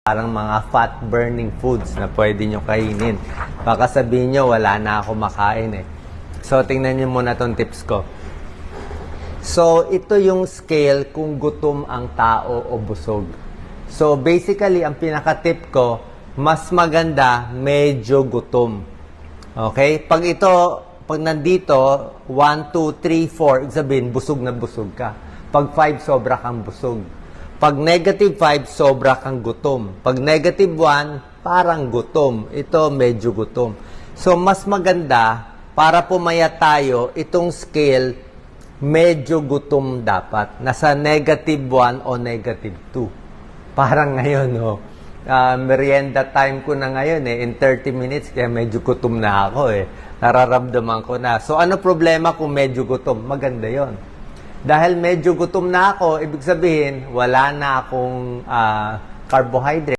parang mga fat-burning foods na pwede nyo kainin. Baka sabihin nyo, wala na ako makain eh. So, tingnan nyo muna tong tips ko. So, ito yung scale kung gutom ang tao o busog. So, basically, ang pinaka-tip ko, mas maganda, medyo gutom. Okay? Pag nandito, 1, 2, 3, 4, ibig sabihin, busog na busog ka. Pag 5, sobra kang busog. Pag negative 5, sobra kang gutom. Pag negative 1, parang gutom. Ito, medyo gutom. So, mas maganda, para pumayat tayo, itong scale, medyo gutom dapat. Nasa negative 1 o negative 2. Parang ngayon, merienda time ko na ngayon in 30 minutes, kaya medyo gutom na ako Nararamdaman ko na. So, ano problema kung medyo gutom? Maganda yon. Dahil medyo gutom na ako, ibig sabihin, wala na akong carbohydrate.